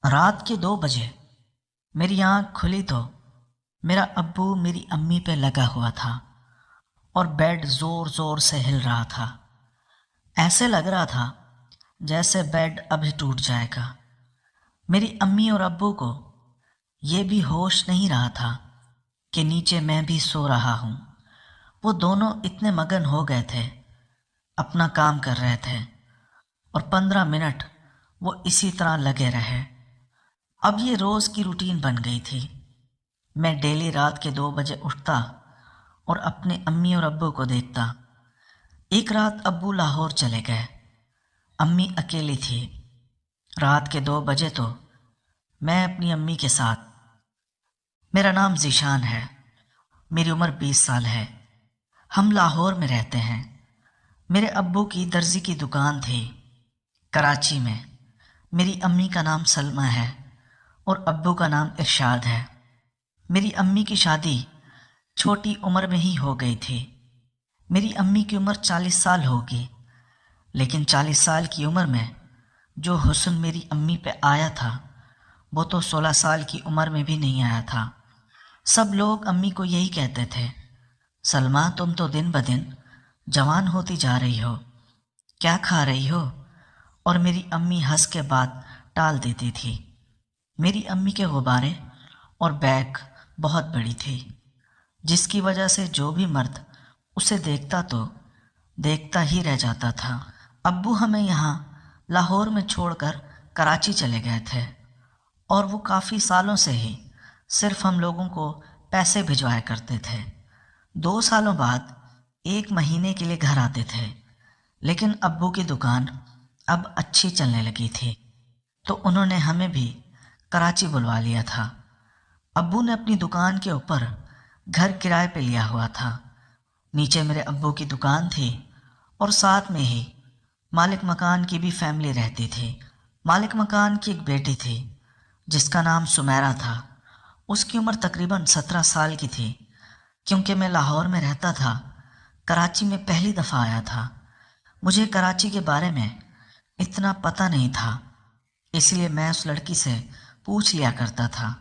رات کے 2 بجے میری آنکھ کھلی تو میرا ابو میری امی پہ لگا ہوا تھا اور بیڈ زور زور سے ہل رہا تھا۔ ایسے لگ رہا تھا جیسے بیڈ ابھی ٹوٹ جائے گا۔ میری امی اور ابو کو یہ بھی ہوش نہیں رہا تھا کہ نیچے میں بھی سو رہا ہوں۔ وہ دونوں اتنے مگن ہو گئے تھے، اپنا کام کر رہے تھے، اور 15 منٹ وہ اسی طرح لگے رہے۔ اب یہ روز کی روٹین بن گئی تھی۔ میں ڈیلی رات کے 2 بجے اٹھتا اور اپنے امی اور ابو کو دیکھتا۔ ایک رات ابو لاہور چلے گئے، امی اکیلی تھی۔ رات کے 2 بجے تو میں اپنی امی کے ساتھ۔ میرا نام ذیشان ہے، میری عمر 20 سال ہے۔ ہم لاہور میں رہتے ہیں۔ میرے ابو کی درزی کی دکان تھی کراچی میں۔ میری امی کا نام سلمہ ہے اور ابو کا نام ارشاد ہے۔ میری امی کی شادی چھوٹی عمر میں ہی ہو گئی تھی۔ میری امی کی عمر 40 سال ہوگی، لیکن 40 سال کی عمر میں جو حسن میری امی پہ آیا تھا وہ تو 16 سال کی عمر میں بھی نہیں آیا تھا۔ سب لوگ امی کو یہی کہتے تھے، سلمہ تم تو دن بدن جوان ہوتی جا رہی ہو، کیا کھا رہی ہو؟ اور میری امی ہنس کے بات ٹال دیتی تھی۔ میری امی کے غبارے اور بیک بہت بڑی تھی، جس کی وجہ سے جو بھی مرد اسے دیکھتا تو دیکھتا ہی رہ جاتا تھا۔ ابو ہمیں یہاں لاہور میں چھوڑ کر کراچی چلے گئے تھے، اور وہ کافی سالوں سے ہی صرف ہم لوگوں کو پیسے بھجوایا کرتے تھے۔ 2 سالوں بعد 1 مہینے کے لیے گھر آتے تھے، لیکن ابو کی دکان اب اچھی چلنے لگی تھی تو انہوں نے ہمیں بھی کراچی بلوا لیا تھا۔ ابو نے اپنی دکان کے اوپر گھر کرائے پہ لیا ہوا تھا۔ نیچے میرے ابو کی دکان تھی اور ساتھ میں ہی مالک مکان کی بھی فیملی رہتی تھی۔ مالک مکان کی ایک بیٹی تھی جس کا نام سمیرہ تھا۔ اس کی عمر تقریباً 17 سال کی تھی۔ کیونکہ میں لاہور میں رہتا تھا، کراچی میں پہلی دفعہ آیا تھا، مجھے کراچی کے بارے میں اتنا پتہ نہیں تھا، اس لیے میں اس لڑکی سے پوچھ لیا کرتا تھا۔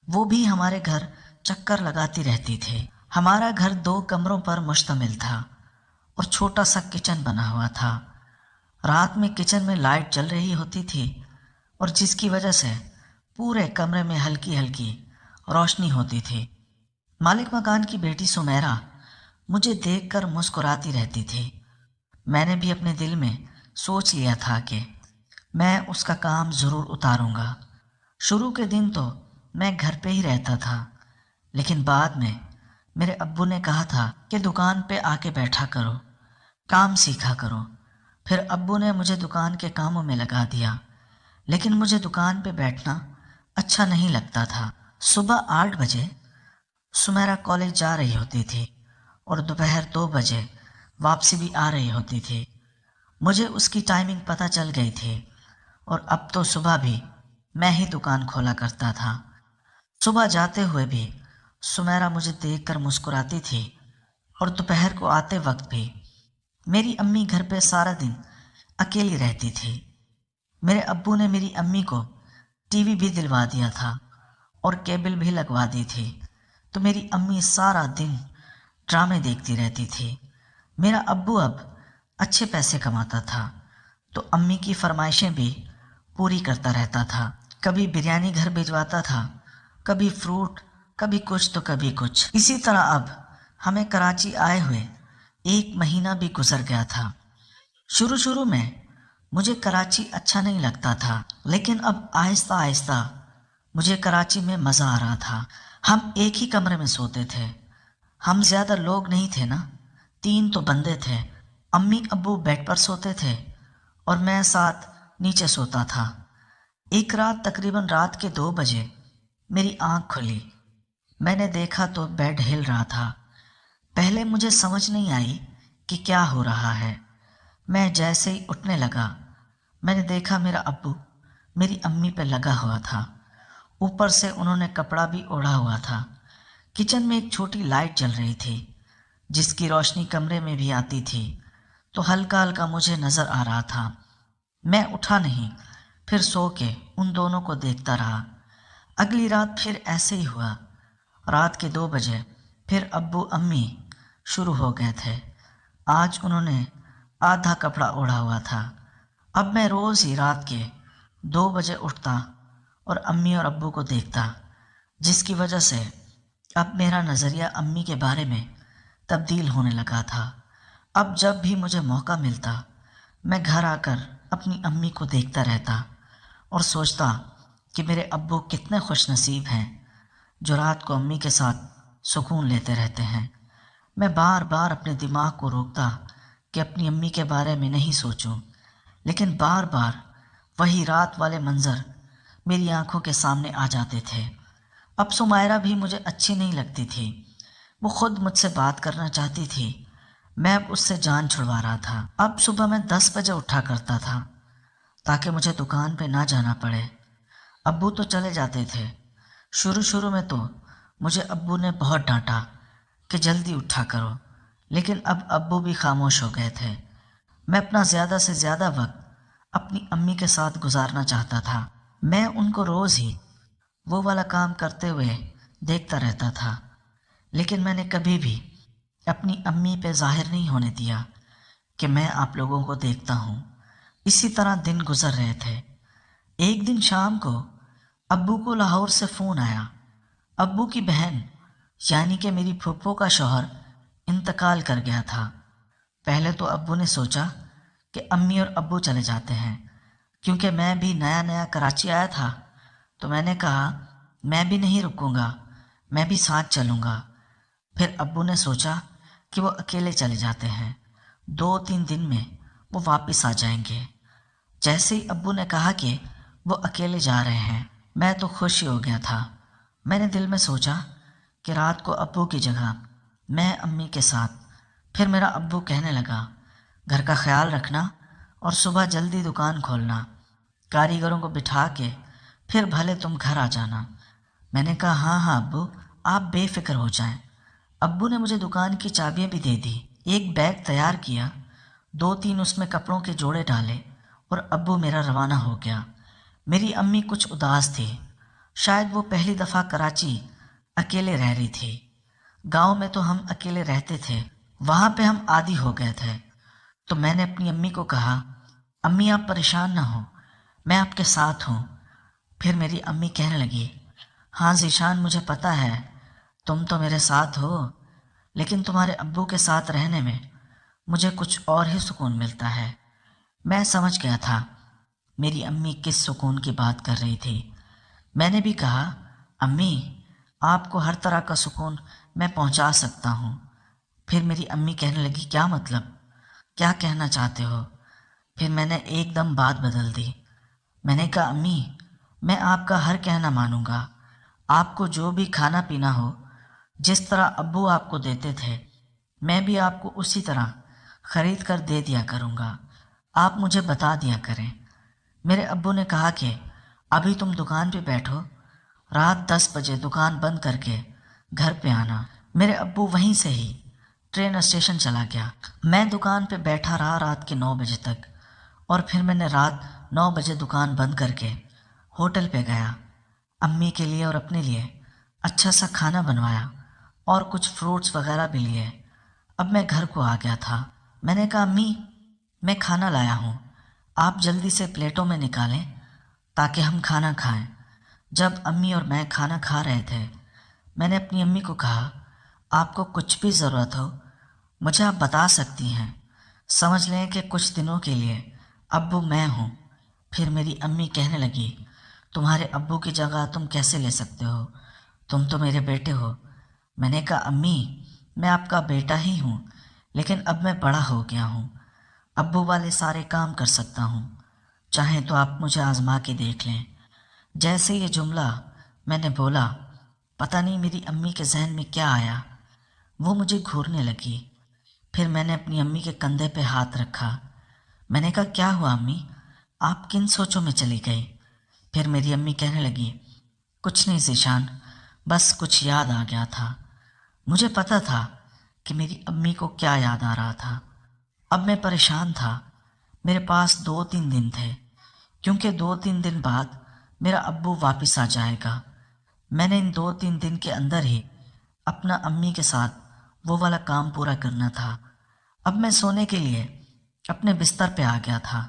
وہ بھی ہمارے گھر چکر لگاتی رہتی تھی۔ ہمارا گھر 2 کمروں پر مشتمل تھا اور چھوٹا سا کچن بنا ہوا تھا۔ رات میں کچن میں لائٹ جل رہی ہوتی تھی اور جس کی وجہ سے پورے کمرے میں ہلکی ہلکی روشنی ہوتی تھی۔ مالک مکان کی بیٹی سمیرہ مجھے دیکھ کر مسکراتی رہتی تھی۔ میں نے بھی اپنے دل میں سوچ لیا تھا کہ میں اس کا کام ضرور اتاروں گا۔ شروع کے دن تو میں گھر پہ ہی رہتا تھا، لیکن بعد میں میرے ابو نے کہا تھا کہ دکان پہ آ کے بیٹھا کرو، کام سیکھا کرو۔ پھر ابو نے مجھے دکان کے کاموں میں لگا دیا، لیکن مجھے دکان پہ بیٹھنا اچھا نہیں لگتا تھا۔ صبح 8 بجے سمیرہ کالج جا رہی ہوتی تھی اور دوپہر 2 بجے واپسی بھی آ رہی ہوتی تھی۔ مجھے اس کی ٹائمنگ پتہ چل گئی تھی، اور اب تو صبح بھی میں ہی دکان کھولا کرتا تھا۔ صبح جاتے ہوئے بھی سمیرہ مجھے دیکھ کر مسکراتی تھی، اور دوپہر کو آتے وقت بھی۔ میری امی گھر پہ سارا دن اکیلی رہتی تھی۔ میرے ابو نے میری امی کو ٹی وی بھی دلوا دیا تھا اور کیبل بھی لگوا دی تھی، تو میری امی سارا دن ڈرامے دیکھتی رہتی تھی۔ میرا ابو اب اچھے پیسے کماتا تھا تو امی کی فرمائشیں بھی پوری کرتا رہتا تھا۔ کبھی بریانی گھر بھجواتا تھا، کبھی فروٹ، کبھی کچھ تو کبھی کچھ۔ اسی طرح اب ہمیں کراچی آئے ہوئے 1 مہینہ بھی گزر گیا تھا۔ شروع میں مجھے کراچی اچھا نہیں لگتا تھا، لیکن اب آہستہ آہستہ مجھے کراچی میں مزہ آ رہا تھا۔ ہم ایک ہی کمرے میں سوتے تھے، ہم زیادہ لوگ نہیں تھے نا، 3 تو بندے تھے۔ امی ابو بیڈ پر سوتے تھے اور میں ساتھ نیچے سوتا تھا۔ ایک رات تقریباً رات کے 2 بجے میری آنکھ کھلی۔ میں نے دیکھا تو بیڈ ہل رہا تھا۔ پہلے مجھے سمجھ نہیں آئی کہ کیا ہو رہا ہے۔ میں جیسے ہی اٹھنے لگا، میں نے دیکھا میرا ابو میری امی پہ لگا ہوا تھا، اوپر سے انہوں نے کپڑا بھی اوڑھا ہوا تھا۔ کچن میں ایک چھوٹی لائٹ جل رہی تھی جس کی روشنی کمرے میں بھی آتی تھی، تو ہلکا ہلکا مجھے نظر آ رہا تھا۔ میں اٹھا نہیں، پھر سو کے ان دونوں کو دیکھتا رہا۔ اگلی رات پھر ایسے ہی ہوا۔ رات کے 2 بجے پھر ابو امی شروع ہو گئے تھے۔ آج انہوں نے آدھا کپڑا اوڑھا ہوا تھا۔ اب میں روز ہی رات کے 2 بجے اٹھتا اور امی اور ابو کو دیکھتا، جس کی وجہ سے اب میرا نظریہ امی کے بارے میں تبدیل ہونے لگا تھا۔ اب جب بھی مجھے موقع ملتا میں گھر آ کر اپنی امی کو دیکھتا رہتا اور سوچتا کہ میرے ابو کتنے خوش نصیب ہیں جو رات کو امی کے ساتھ سکون لیتے رہتے ہیں۔ میں بار بار اپنے دماغ کو روکتا کہ اپنی امی کے بارے میں نہیں سوچوں، لیکن بار بار وہی رات والے منظر میری آنکھوں کے سامنے آ جاتے تھے۔ اب سمیرہ بھی مجھے اچھی نہیں لگتی تھی۔ وہ خود مجھ سے بات کرنا چاہتی تھی، میں اب اس سے جان چھڑوا رہا تھا۔ اب صبح میں 10 بجے اٹھا کرتا تھا تاکہ مجھے دکان پہ نہ جانا پڑے۔ ابو تو چلے جاتے تھے۔ شروع میں تو مجھے ابو نے بہت ڈانٹا کہ جلدی اٹھا کرو، لیکن اب ابو بھی خاموش ہو گئے تھے۔ میں اپنا زیادہ سے زیادہ وقت اپنی امی کے ساتھ گزارنا چاہتا تھا۔ میں ان کو روز ہی وہ والا کام کرتے ہوئے دیکھتا رہتا تھا، لیکن میں نے کبھی بھی اپنی امی پہ ظاہر نہیں ہونے دیا کہ میں آپ لوگوں کو دیکھتا ہوں۔ اسی طرح دن گزر رہے تھے۔ ایک دن شام کو ابو کو لاہور سے فون آیا۔ ابو کی بہن یعنی کہ میری پھپھو کا شوہر انتقال کر گیا تھا۔ پہلے تو ابو نے سوچا کہ امی اور ابو چلے جاتے ہیں، کیونکہ میں بھی نیا نیا کراچی آیا تھا، تو میں نے کہا میں بھی نہیں رکوں گا، میں بھی ساتھ چلوں گا۔ پھر ابو نے سوچا کہ وہ اکیلے چلے جاتے ہیں، 2-3 دن میں وہ واپس آ جائیں گے۔ جیسے ہی ابو نے کہا کہ وہ اکیلے جا رہے ہیں، میں تو خوش ہی ہو گیا تھا۔ میں نے دل میں سوچا کہ رات کو ابو کی جگہ میں امی کے ساتھ۔ پھر میرا ابو کہنے لگا گھر کا خیال رکھنا اور صبح جلدی دکان کھولنا، کاریگروں کو بٹھا کے پھر بھلے تم گھر آ جانا۔ میں نے کہا ہاں ہاں ابو، آپ بے فکر ہو جائیں۔ ابو نے مجھے دکان کی چابیاں بھی دے دی۔ ایک بیگ تیار کیا، 2-3 اس میں کپڑوں کے جوڑے ڈالے اور ابو میرا روانہ ہو گیا۔ میری امی کچھ اداس تھی، شاید وہ پہلی دفعہ کراچی اکیلے رہ رہی تھی۔ گاؤں میں تو ہم اکیلے رہتے تھے، وہاں پہ ہم عادی ہو گئے تھے۔ تو میں نے اپنی امی کو کہا امی آپ پریشان نہ ہوں، میں آپ کے ساتھ ہوں۔ پھر میری امی کہنے لگی ہاں ذیشان، مجھے پتہ ہے تم تو میرے ساتھ ہو، لیکن تمہارے ابو کے ساتھ رہنے میں مجھے کچھ اور ہی سکون ملتا ہے۔ میں سمجھ گیا تھا میری امی کس سکون کی بات کر رہی تھی۔ میں نے بھی کہا امی آپ کو ہر طرح کا سکون میں پہنچا سکتا ہوں۔ پھر میری امی کہنے لگی کیا مطلب، کیا کہنا چاہتے ہو؟ پھر میں نے ایک دم بات بدل دی۔ میں نے کہا امی میں آپ کا ہر کہنا مانوں گا، آپ کو جو بھی کھانا پینا ہو جس طرح ابو آپ کو دیتے تھے میں بھی آپ کو اسی طرح خرید کر دے دیا کروں گا، آپ مجھے بتا دیا کریں۔ میرے ابو نے کہا کہ ابھی تم دکان پہ بیٹھو، رات 10 بجے دکان بند کر کے گھر پہ آنا۔ میرے ابو وہیں سے ہی ٹرین اسٹیشن چلا گیا۔ میں دکان پہ بیٹھا رہا رات کے 9 بجے تک، اور پھر میں نے رات 9 بجے دکان بند کر کے ہوٹل پہ گیا، امی کے لیے اور اپنے لیے اچھا سا کھانا بنوایا اور کچھ فروٹس وغیرہ بھی لیے۔ اب میں گھر کو آ گیا تھا۔ میں نے کہا امی میں کھانا لایا ہوں، آپ جلدی سے پلیٹوں میں نکالیں تاکہ ہم کھانا کھائیں۔ جب امی اور میں کھانا کھا رہے تھے میں نے اپنی امی کو کہا آپ کو کچھ بھی ضرورت ہو مجھے آپ بتا سکتی ہیں، سمجھ لیں کہ کچھ دنوں کے لیے ابو میں ہوں۔ پھر میری امی کہنے لگی تمہارے ابو کی جگہ تم کیسے لے سکتے ہو، تم تو میرے بیٹے ہو۔ میں نے کہا امی میں آپ کا بیٹا ہی ہوں، لیکن اب میں بڑا ہو گیا ہوں، ابو والے سارے کام کر سکتا ہوں، چاہیں تو آپ مجھے آزما کے دیکھ لیں۔ جیسے یہ جملہ میں نے بولا پتہ نہیں میری امی کے ذہن میں کیا آیا، وہ مجھے گھورنے لگی۔ پھر میں نے اپنی امی کے کندھے پہ ہاتھ رکھا۔ میں نے کہا کیا ہوا امی، آپ کن سوچوں میں چلی گئی؟ پھر میری امی کہنے لگی کچھ نہیں ذیشان، بس کچھ یاد آ گیا تھا۔ مجھے پتہ تھا کہ میری امی کو کیا یاد آ رہا تھا۔ اب میں پریشان تھا۔ میرے پاس 2-3 دن تھے، کیونکہ 2-3 دن بعد میرا ابو واپس آ جائے گا۔ میں نے ان 2-3 دن کے اندر ہی اپنا امی کے ساتھ وہ والا کام پورا کرنا تھا۔ اب میں سونے کے لیے اپنے بستر پہ آ گیا تھا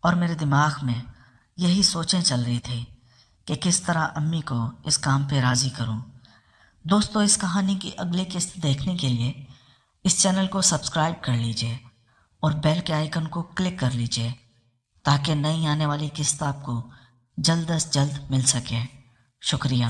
اور میرے دماغ میں یہی سوچیں چل رہی تھی کہ کس طرح امی کو اس کام پہ راضی کروں۔ دوستو، اس کہانی کی اگلی قسط دیکھنے کے لیے اس چینل کو سبسکرائب کر لیجئے اور بیل کے آئیکن کو کلک کر لیجئے تاکہ نئی آنے والی قسط آپ کو جلد از جلد مل سکے۔ شکریہ۔